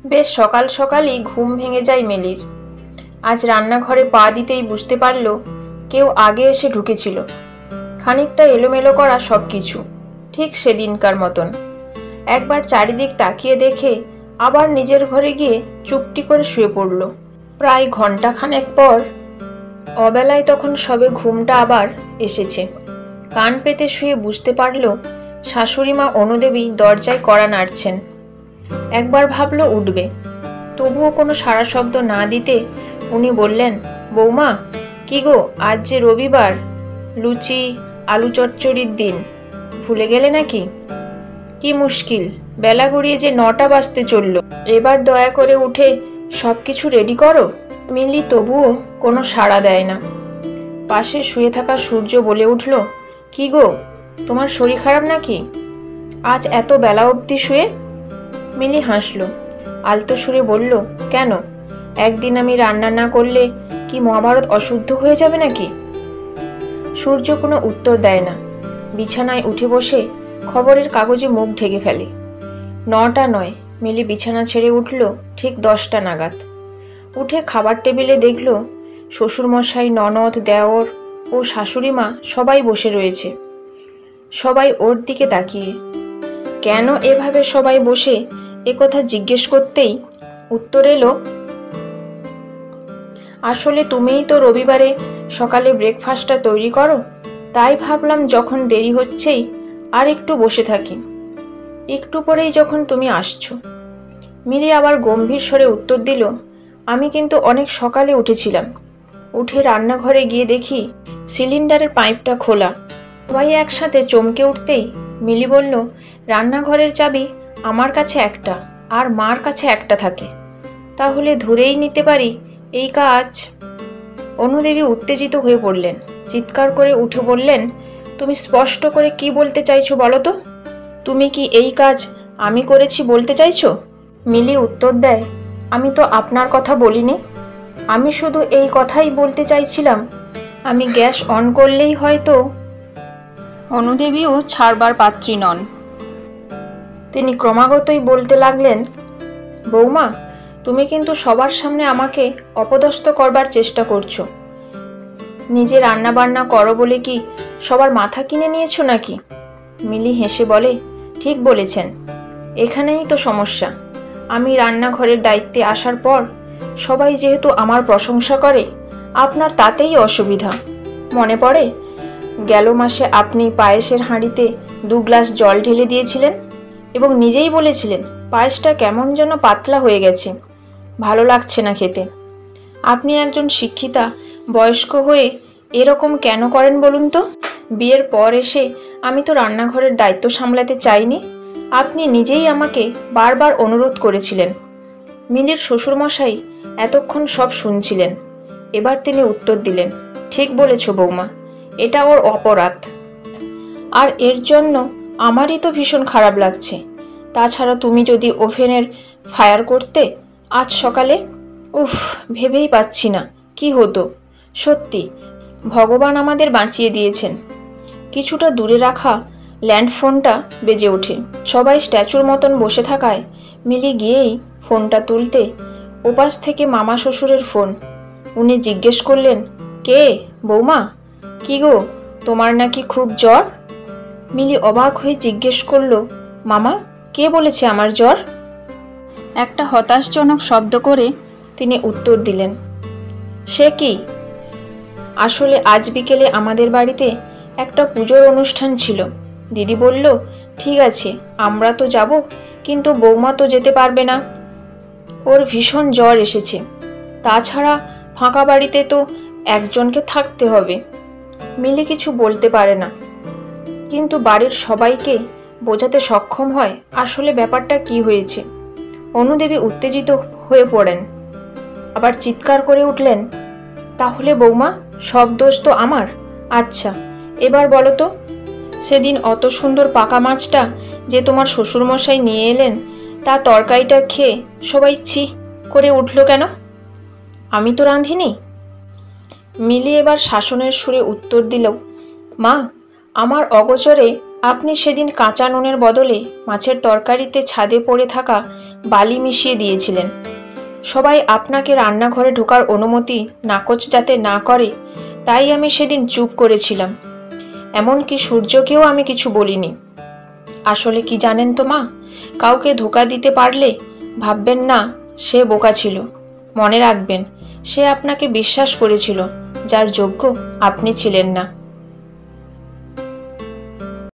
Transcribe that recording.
বেশ সকাল সকালই ঘুম ভেঙে যায় মিলির। আজ রান্নাঘরে পা দিতেই বুঝতে পারল কেউ আগে এসে ঢুকেছিল। খানিকটা এলোমেলো করা সব কিছু, ঠিক সেদিনকার মতন। একবার চারিদিক তাকিয়ে দেখে আবার নিজের ঘরে গিয়ে চুপটি করে শুয়ে পড়ল। প্রায় ঘন্টাখানেক পর অবেলায় তখন সবে ঘুমটা আবার এসেছে। কান পেতে শুয়ে বুঝতে পারল শাশুড়িমা অনুদেবী দরজায় কড়া নাড়ছেন। একবার ভাবল উঠবে, তবুও কোনো সাড়া শব্দ না দিতে উনি বললেন, বৌমা, কি গো, আজ যে রবিবার, লুচি আলু চচ্চড়ির দিন, ভুলে গেলে নাকি? কি মুশকিল, বেলা গড়িয়ে যে 9টা বাজতে চলল, এবার দয়া করে উঠে সব কিছু রেডি করো। মিলি তবুও কোনো সাড়া দেয় না। পাশে শুয়ে থাকা সূর্য বলে উঠল, কি গো, তোমার শরীর খারাপ নাকি? আজ এত বেলা অবধি শুয়ে? মিলি হাসল, আলতো সুরে বলল, কেন, একদিন আমি রান্না না করলে কি মহাভারত অশুদ্ধ হয়ে যাবে নাকি? সূর্য কোনো উত্তর দেয় না। বিছানায় উঠে বসে খবরের কাগজে মুখ ঢেকে ফেলে। 9টা নয়, মিলি বিছানা ছেড়ে উঠল ঠিক 10টা নাগাদ। উঠে খাবার টেবিলে দেখল শ্বশুরমশাই, ননদ, দেওর ও শাশুড়িমা সবাই বসে রয়েছে। সবাই ওর দিকে তাকিয়ে। কেন এভাবে সবাই বসে একথা জিজ্ঞেস করতেই উত্তর এলো, আসলে তুমিই তো রবিবারে সকালে ব্রেকফাস্টটা তৈরি করো, তাই ভাবলাম যখন দেরি হচ্ছেই আর একটু বসে থাকি। একটু পরেই যখন তুমি আসছো। মিলি আবার গম্ভীর স্বরে উত্তর দিল, আমি কিন্তু অনেক সকালে উঠেছিলাম। উঠে রান্নাঘরে গিয়ে দেখি সিলিন্ডারের পাইপটা খোলা। সবাই একসাথে চমকে উঠতেই মিলি বলল, রান্নাঘরের চাবি আমার কাছে একটা আর মার কাছে একটা থাকে, তাহলে ধরেই নিতে পারি এই কাজ। অনুদেবী উত্তেজিত হয়ে পড়লেন, চিৎকার করে উঠে বললেন, তুমি স্পষ্ট করে কি বলতে চাইছো বলো তো? তুমি কি এই কাজ আমি করেছি বলতে চাইছো? মিলি উত্তর দেয়, আমি তো আপনার কথা বলিনি, আমি শুধু এই কথাই বলতে চাইছিলাম, আমি গ্যাস অন করলেই হয়তো। অনুদেবীও ছাড়বার পাত্রী নন। তিনি ক্রমাগতই বলতে লাগলেন, বৌমা, তুমি কিন্তু সবার সামনে আমাকে অপদস্থ করবার চেষ্টা করছো। নিজে রান্না বান্না করো বলে কি সবার মাথা কিনে নিয়েছো নাকি? মিলি হেসে বলে, ঠিক বলেছেন, এখানেই তো সমস্যা। আমি রান্নাঘরের দায়িত্বে আসার পর সবাই যেহেতু আমার প্রশংসা করে, আপনার তাতেই অসুবিধা। মনে পড়ে গেল মাসে আপনি পায়েসের হাঁড়িতে 2 গ্লাস জল ঢেলে দিয়েছিলেন এবং নিজেই বলেছিলেন পায়েসটা কেমন যেন পাতলা হয়ে গেছে, ভালো লাগছে না খেতে। আপনি একজন শিক্ষিতা বয়স্ক হয়ে এরকম কেন করেন বলুন তো? বিয়ের পর এসে আমি তো রান্নাঘরের দায়িত্ব সামলাতে চাইনি, আপনি নিজেই আমাকে বারবার অনুরোধ করেছিলেন। মিলির শ্বশুরমশাই এতক্ষণ সব শুনছিলেন। এবার তিনি উত্তর দিলেন, ঠিক বলেছ বৌমা, এটা ওর অপরাধ, আর এর জন্য আমারই তো ভীষণ খারাপ লাগছে। তাছাড়া তুমি যদি ওভেনের ফায়ার করতে আজ সকালে, উফ, ভেবেই পাচ্ছি না কি হতো। সত্যি ভগবান আমাদের বাঁচিয়ে দিয়েছেন। কিছুটা দূরে রাখা ল্যান্ডফোনটা বেজে ওঠে। সবাই স্ট্যাচুর মতন বসে থাকায় মিলি গিয়েই ফোনটা তুলতে ওপাশ থেকে মামা শ্বশুরের ফোন। উনি জিজ্ঞেস করলেন, কে বৌমা? কি গো, তোমার নাকি খুব জ্বর? মিলি অবাক হয়ে জিজ্ঞেস করলো, মামা, কে বলেছে আমার জ্বর? একটা হতাশজনক শব্দ করে তিনি উত্তর দিলেন, সে কি, আসলে আজ বিকেলে আমাদের বাড়িতে একটা পুজোর অনুষ্ঠান ছিল। দিদি বলল, ঠিক আছে আমরা তো যাব, কিন্তু বৌমা তো যেতে পারবে না, ওর ভীষণ জ্বর এসেছে। তাছাড়া ফাঁকা বাড়িতে তো একজনকে থাকতে হবে। মিলি কিছু বলতে পারে না, কিন্তু বাড়ির সবাইকে বোঝাতে সক্ষম হয় আসলে ব্যাপারটা কি হয়েছে। অনুদেবী উত্তেজিত হয়ে পড়েন, আবার চিৎকার করে উঠলেন, তাহলে বৌমা সব দোষ তো আমার? আচ্ছা এবার বলো তো, সেদিন অত সুন্দর পাকা মাছটা যে তোমার শ্বশুরমশাই নিয়ে এলেন, তা তরকারিটা খেয়ে সবাই ছি করে উঠল কেন? আমি তো রাঁধিনি। মিলি এবার শাসনের সুরে উত্তর দিল, মা, আমার অগোচরে আপনি সেদিন কাঁচা নুনের বদলে মাছের তরকারিতে ছাদে পড়ে থাকা বালি মিশিয়ে দিয়েছিলেন। সবাই আপনাকে রান্নাঘরে ঢোকার অনুমতি নাকচ যাতে না করে তাই আমি সেদিন চুপ করেছিলাম। এমনকি সূর্যকেও আমি কিছু বলিনি। আসলে কি জানেন তো মা, কাউকে ধোকা দিতে পারলে ভাববেন না সে বোকা ছিল, মনে রাখবেন সে আপনাকে বিশ্বাস করেছিল যার যোগ্য আপনি ছিলেন না।